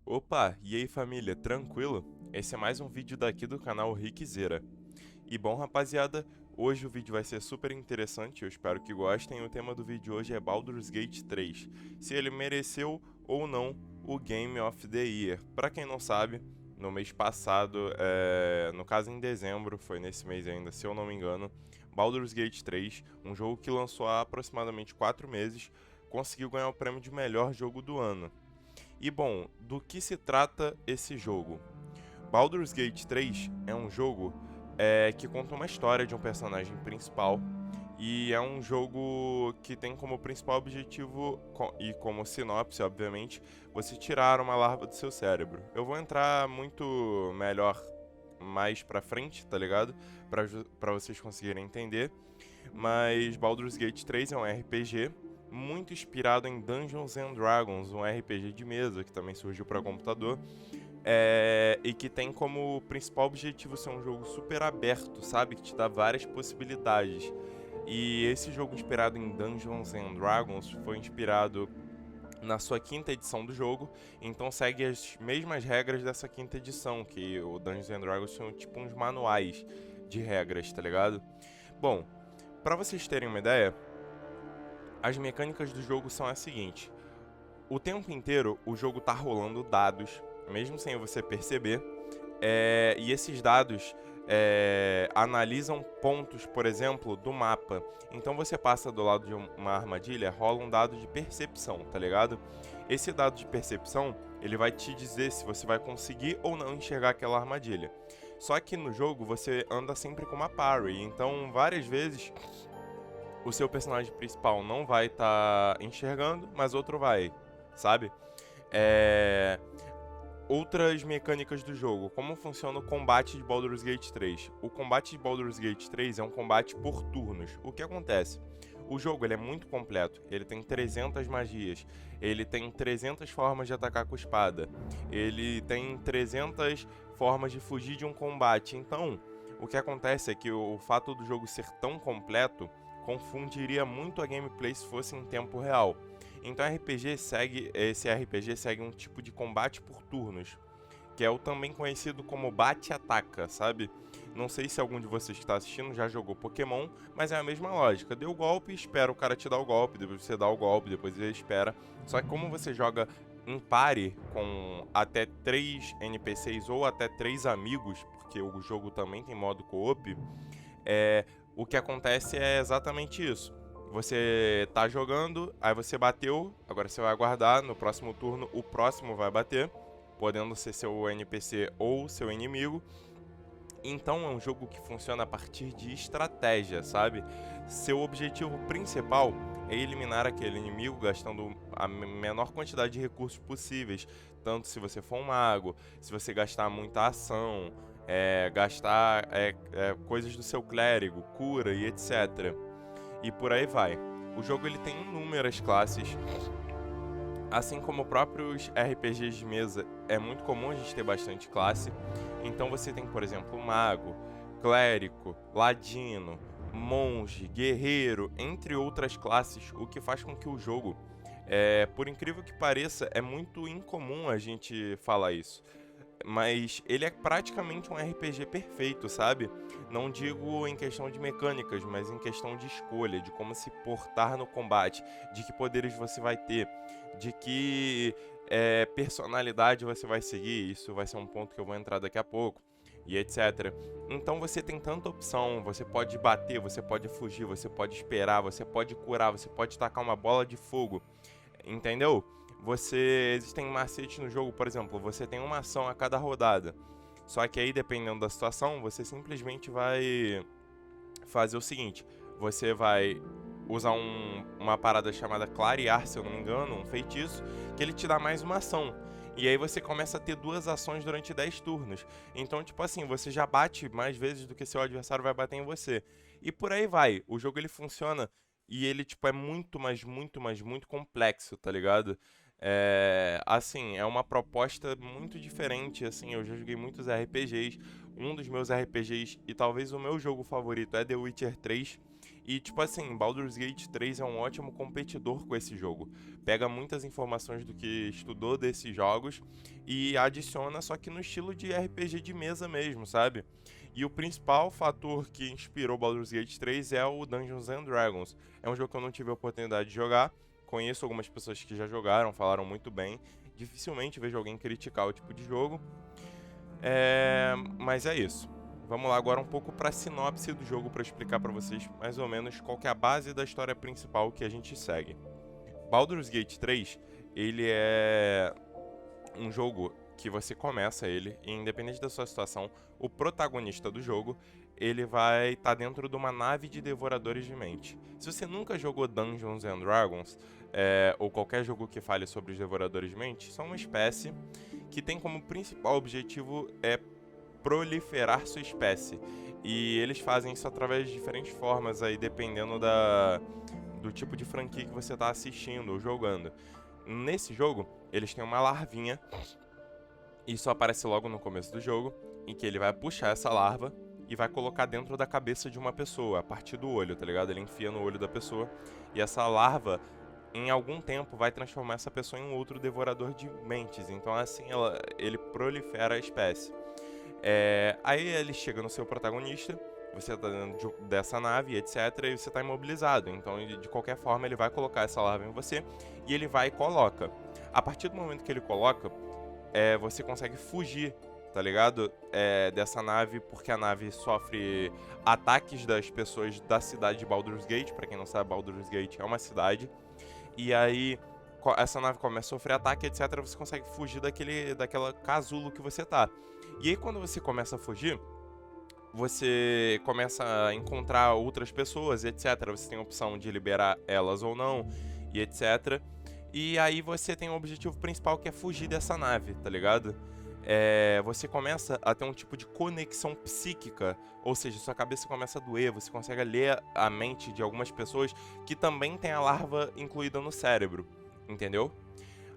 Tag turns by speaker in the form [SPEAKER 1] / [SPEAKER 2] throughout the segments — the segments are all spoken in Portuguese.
[SPEAKER 1] Opa, e aí família, tranquilo? Esse é mais um vídeo daqui do canal Rickzera. E bom rapaziada, hoje o vídeo vai ser super interessante, eu espero que gostem. O tema do vídeo hoje é Baldur's Gate 3, se ele mereceu ou não o Game of the Year. Pra quem não sabe, no mês passado, no caso em dezembro, foi nesse mês ainda, se eu não me engano, Baldur's Gate 3, um jogo que lançou há aproximadamente 4 meses, conseguiu ganhar o prêmio de melhor jogo do ano. E bom, do que se trata esse jogo? Baldur's Gate 3 é um jogo que conta uma história de um personagem principal e é um jogo que tem como principal objetivo e como sinopse, obviamente, você tirar uma larva do seu cérebro. Eu vou entrar muito melhor mais pra frente, tá ligado? Pra vocês conseguirem entender. Mas Baldur's Gate 3 é um RPG muito inspirado em Dungeons and Dragons, um RPG de mesa que também surgiu para computador, e que tem como principal objetivo ser um jogo super aberto, sabe? Que te dá várias possibilidades. E esse jogo inspirado em Dungeons and Dragons foi inspirado na sua quinta edição do jogo, então segue as mesmas regras dessa quinta edição, que o Dungeons and Dragons são tipo uns manuais de regras, tá ligado? Bom, para vocês terem uma ideia, as mecânicas do jogo são as seguintes: o tempo inteiro o jogo tá rolando dados, mesmo sem você perceber, e esses dados analisam pontos, por exemplo, do mapa. Então você passa do lado de uma armadilha, rola um dado de percepção, tá ligado? Esse dado de percepção, ele vai te dizer se você vai conseguir ou não enxergar aquela armadilha. Só que no jogo você anda sempre com uma parry, então várias vezes o seu personagem principal não vai estar enxergando, mas outro vai, sabe? É... Outras mecânicas do jogo. Como funciona o combate de Baldur's Gate 3? O combate de Baldur's Gate 3 é um combate por turnos. O que acontece? O jogo ele é muito completo. Ele tem 300 magias. Ele tem 300 formas de atacar com espada. Ele tem 300 formas de fugir de um combate. Então, o que acontece é que o fato do jogo ser tão completo confundiria muito a gameplay se fosse em tempo real. Então esse RPG segue um tipo de combate por turnos, que é o também conhecido como bate-ataca, sabe? Não sei se algum de vocês que está assistindo já jogou Pokémon, mas é a mesma lógica. Deu o golpe, espera o cara te dar o golpe, depois você dá o golpe, depois ele espera. Só que como você joga em pare com até 3 NPCs ou até 3 amigos, porque o jogo também tem modo co-op, o que acontece é exatamente isso. Você tá jogando, aí você bateu, agora você vai aguardar, no próximo turno o próximo vai bater, podendo ser seu NPC ou seu inimigo. Então é um jogo que funciona a partir de estratégia, sabe? Seu objetivo principal é eliminar aquele inimigo gastando a menor quantidade de recursos possíveis. Tanto se você for um mago, se você gastar muita ação, gastar coisas do seu clérigo, cura e etc. E por aí vai. O jogo ele tem inúmeras classes. Assim como próprios RPGs de mesa, é muito comum a gente ter bastante classe. Então você tem, por exemplo, mago, clérigo, ladino, monge, guerreiro, entre outras classes, o que faz com que o jogo, por incrível que pareça, é muito incomum a gente falar isso. Mas ele é praticamente um RPG perfeito, sabe? Não digo em questão de mecânicas, mas em questão de escolha, de como se portar no combate, de que poderes você vai ter, de que personalidade você vai seguir. Isso vai ser um ponto que eu vou entrar daqui a pouco, e etc. Então você tem tanta opção, você pode bater, você pode fugir, você pode esperar, você pode curar, você pode tacar uma bola de fogo, entendeu? Existem macetes no jogo, por exemplo, você tem uma ação a cada rodada. Só que aí, dependendo da situação, você simplesmente vai fazer o seguinte: você vai usar uma parada chamada clarear, se eu não me engano, um feitiço, que ele te dá mais uma ação. E aí você começa a ter duas ações durante 10 turnos. Então, tipo assim, você já bate mais vezes do que seu adversário vai bater em você. E por aí vai. O jogo ele funciona e ele, tipo, é muito, mas muito, mas muito complexo, tá ligado? Assim, é uma proposta muito diferente, assim, eu já joguei muitos RPGs. Um dos meus RPGs e talvez o meu jogo favorito é The Witcher 3. E, tipo assim, Baldur's Gate 3 é um ótimo competidor com esse jogo. Pega muitas informações do que estudou desses jogos e adiciona, só que no estilo de RPG de mesa mesmo, sabe? E o principal fator que inspirou Baldur's Gate 3 é o Dungeons and Dragons. É um jogo que eu não tive a oportunidade de jogar. Conheço algumas pessoas que já jogaram, falaram muito bem. Dificilmente vejo alguém criticar o tipo de jogo. Mas é isso. Vamos lá agora um pouco para a sinopse do jogo para explicar para vocês mais ou menos qual que é a base da história principal que a gente segue. Baldur's Gate 3, ele é um jogo que você começa ele e independente da sua situação, o protagonista do jogo, ele vai estar dentro de uma nave de devoradores de mente. Se você nunca jogou Dungeons and Dragons, ou qualquer jogo que fale sobre os devoradores de mente, são uma espécie que tem como principal objetivo proliferar sua espécie. E eles fazem isso através de diferentes formas aí, dependendo do tipo de franquia que você está assistindo ou jogando. Nesse jogo, eles têm uma larvinha, isso aparece logo no começo do jogo, em que ele vai puxar essa larva e vai colocar dentro da cabeça de uma pessoa, a partir do olho, tá ligado? Ele enfia no olho da pessoa, e essa larva, em algum tempo, vai transformar essa pessoa em um outro devorador de mentes. Então, assim, ele prolifera a espécie. Aí ele chega no seu protagonista, você tá dentro dessa nave, etc, e você tá imobilizado. Então, de qualquer forma, ele vai colocar essa larva em você, e ele vai e coloca. A partir do momento que ele coloca, você consegue fugir, tá ligado? Dessa nave, porque a nave sofre ataques das pessoas da cidade de Baldur's Gate. Pra quem não sabe, Baldur's Gate é uma cidade. E aí, essa nave começa a sofrer ataque, etc. Você consegue fugir daquela casulo que você tá. E aí, quando você começa a fugir, você começa a encontrar outras pessoas, etc. Você tem a opção de liberar elas ou não, e etc. E aí você tem o objetivo principal, que é fugir dessa nave, tá ligado? Você começa a ter um tipo de conexão psíquica, ou seja, sua cabeça começa a doer, você consegue ler a mente de algumas pessoas que também tem a larva incluída no cérebro, entendeu?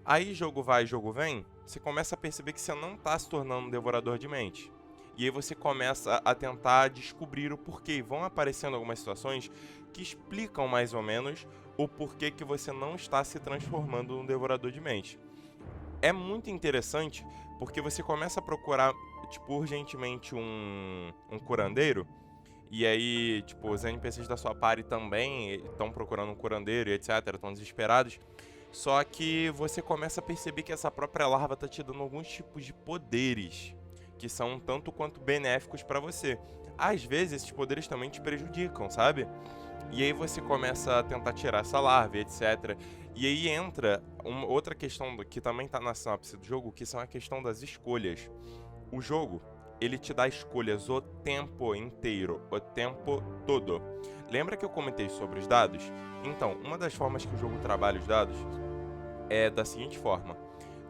[SPEAKER 1] Aí jogo vai, jogo vem, você começa a perceber que você não tá se tornando um devorador de mente. E aí você começa a tentar descobrir o porquê. E vão aparecendo algumas situações que explicam mais ou menos o porquê que você não está se transformando num devorador de mente. É muito interessante porque você começa a procurar, tipo, urgentemente um curandeiro. E aí, tipo, os NPCs da sua party também estão procurando um curandeiro e etc, estão desesperados. Só que você começa a perceber que essa própria larva tá te dando alguns tipos de poderes que são tanto quanto benéficos pra você. Às vezes esses poderes também te prejudicam, sabe? E aí você começa a tentar tirar essa larva, etc. E aí entra uma outra questão que também tá na sinopse do jogo, que são a questão das escolhas. O jogo, ele te dá escolhas o tempo inteiro, o tempo todo. Lembra que eu comentei sobre os dados? Então, uma das formas que o jogo trabalha os dados é da seguinte forma.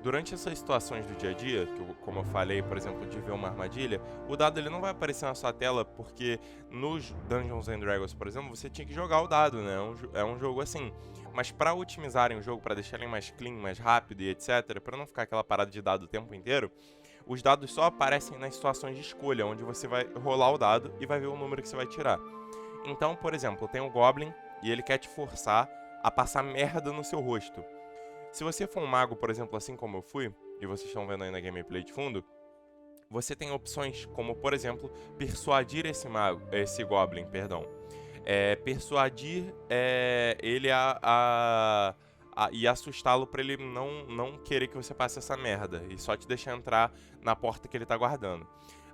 [SPEAKER 1] Durante essas situações do dia a dia, como eu falei, por exemplo, de ver uma armadilha, o dado ele não vai aparecer na sua tela, porque nos Dungeons and Dragons, por exemplo, você tinha que jogar o dado, né? É um jogo assim. Mas para otimizarem o jogo, para deixar ele mais clean, mais rápido e etc, para não ficar aquela parada de dado o tempo inteiro, os dados só aparecem nas situações de escolha, onde você vai rolar o dado e vai ver o número que você vai tirar. Então, por exemplo, tem um Goblin e ele quer te forçar a passar merda no seu rosto. Se você for um mago, por exemplo, assim como eu fui, e vocês estão vendo aí na gameplay de fundo, você tem opções como, por exemplo, persuadir esse Goblin, perdão. Persuadir ele e assustá-lo pra ele não querer que você passe essa merda e só te deixar entrar na porta que ele tá guardando.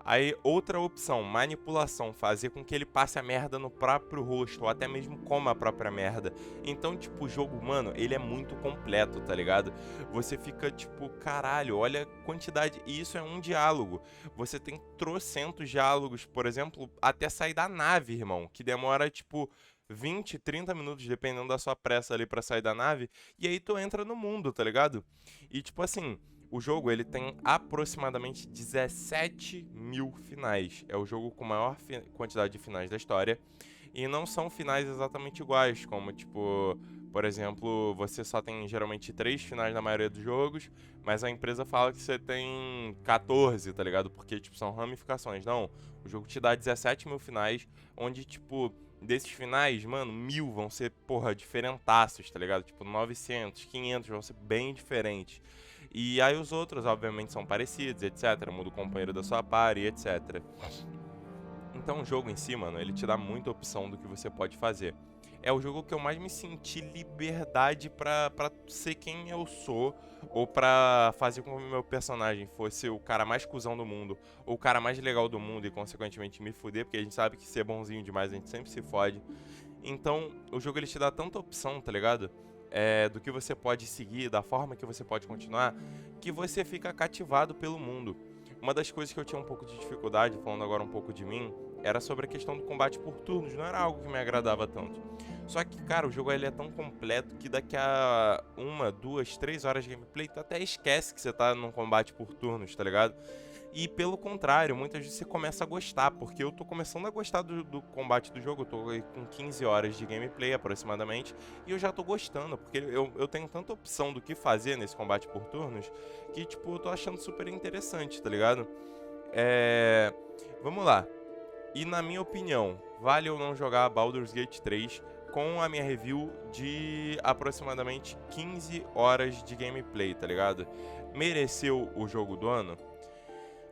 [SPEAKER 1] Aí, outra opção, manipulação, fazer com que ele passe a merda no próprio rosto, ou até mesmo coma a própria merda. Então, tipo, o jogo, mano, ele é muito completo, tá ligado? Você fica, tipo, caralho, olha a quantidade, e isso é um diálogo. Você tem trocentos diálogos, por exemplo, até sair da nave, irmão, que demora, tipo, 20, 30 minutos, dependendo da sua pressa ali pra sair da nave, e aí tu entra no mundo, tá ligado? E, tipo assim... O jogo ele tem aproximadamente 17 mil finais. É o jogo com maior quantidade de finais da história. E não são finais exatamente iguais, como tipo, por exemplo, você só tem geralmente 3 finais na maioria dos jogos, mas a empresa fala que você tem 14, tá ligado? Porque tipo, são ramificações. Não, o jogo te dá 17 mil finais, onde tipo, desses finais, mano, 1000 vão ser, porra, diferentaços, tá ligado? Tipo, 900, 500 vão ser bem diferentes. E aí os outros, obviamente, são parecidos, etc. Muda o companheiro da sua party, etc. Então o jogo em si, mano, ele te dá muita opção do que você pode fazer. É o jogo que eu mais me senti liberdade pra ser quem eu sou, ou pra fazer com que o meu personagem fosse o cara mais cuzão do mundo, ou o cara mais legal do mundo e consequentemente me fuder, porque a gente sabe que ser bonzinho demais a gente sempre se fode. Então o jogo ele te dá tanta opção, tá ligado? Do que você pode seguir, da forma que você pode continuar, que você fica cativado pelo mundo. Uma das coisas que eu tinha um pouco de dificuldade, falando agora um pouco de mim, era sobre a questão do combate por turnos, não era algo que me agradava tanto. Só que, cara, o jogo ele é tão completo que daqui a 1, 2, 3 horas de gameplay, tu até esquece que você tá num combate por turnos, tá ligado? E pelo contrário, muitas vezes você começa a gostar, porque eu tô começando a gostar do combate do jogo, eu tô aí com 15 horas de gameplay aproximadamente, e eu já tô gostando, porque eu tenho tanta opção do que fazer nesse combate por turnos, que tipo, eu tô achando super interessante, tá ligado? Vamos lá. E na minha opinião, vale ou não jogar Baldur's Gate 3 com a minha review de aproximadamente 15 horas de gameplay, tá ligado? Mereceu o jogo do ano?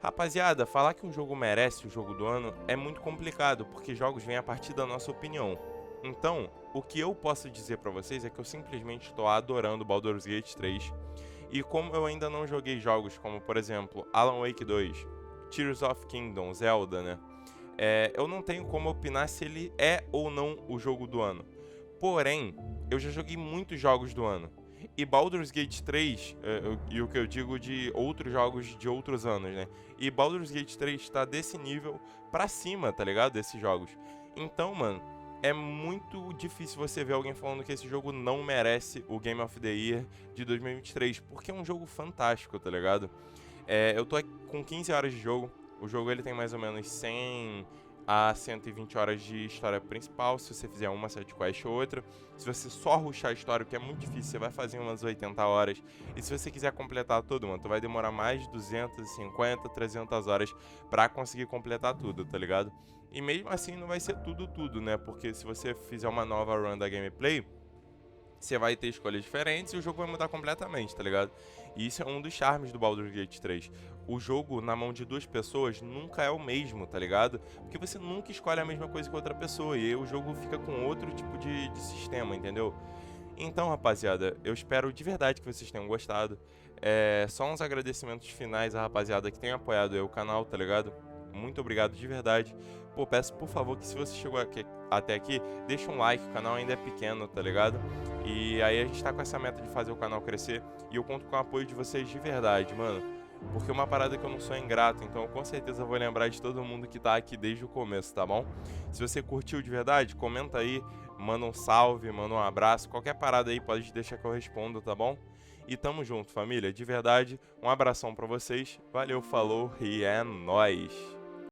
[SPEAKER 1] Rapaziada, falar que um jogo merece o jogo do ano é muito complicado, porque jogos vêm a partir da nossa opinião. Então, o que eu posso dizer pra vocês é que eu simplesmente estou adorando Baldur's Gate 3. E como eu ainda não joguei jogos como, por exemplo, Alan Wake 2, Tears of Kingdom, Zelda, né? Eu não tenho como opinar se ele é ou não o jogo do ano. Porém, eu já joguei muitos jogos do ano. E Baldur's Gate 3, e o que eu digo de outros jogos de outros anos, né? E Baldur's Gate 3 tá desse nível pra cima, tá ligado? Desses jogos. Então, mano, é muito difícil você ver alguém falando que esse jogo não merece o Game of the Year de 2023, porque é um jogo fantástico, tá ligado? Eu tô aqui com 15 horas de jogo. O jogo ele tem mais ou menos 100 a 120 horas de história principal, se você fizer uma side quest ou outra. Se você só rushar a história, o que é muito difícil, você vai fazer umas 80 horas. E se você quiser completar tudo, mano, tu vai demorar mais de 250, 300 horas pra conseguir completar tudo, tá ligado? E mesmo assim não vai ser tudo, né? Porque se você fizer uma nova run da gameplay, você vai ter escolhas diferentes e o jogo vai mudar completamente, tá ligado? E isso é um dos charmes do Baldur's Gate 3. O jogo na mão de duas pessoas nunca é o mesmo, tá ligado? Porque você nunca escolhe a mesma coisa que outra pessoa e aí o jogo fica com outro tipo de sistema, entendeu? Então, rapaziada, eu espero de verdade que vocês tenham gostado. Só uns agradecimentos finais à rapaziada que tem apoiado aí o canal, tá ligado? Muito obrigado de verdade. Pô, peço por favor que se você chegou até aqui, deixa um like, o canal ainda é pequeno, tá ligado? E aí a gente tá com essa meta de fazer o canal crescer e eu conto com o apoio de vocês de verdade, mano. Porque é uma parada que eu não sou ingrato, então eu com certeza vou lembrar de todo mundo que tá aqui desde o começo, tá bom? Se você curtiu de verdade, comenta aí, manda um salve, manda um abraço, qualquer parada aí pode deixar que eu respondo, tá bom? E tamo junto, família, de verdade, um abração pra vocês, valeu, falou e é nóis!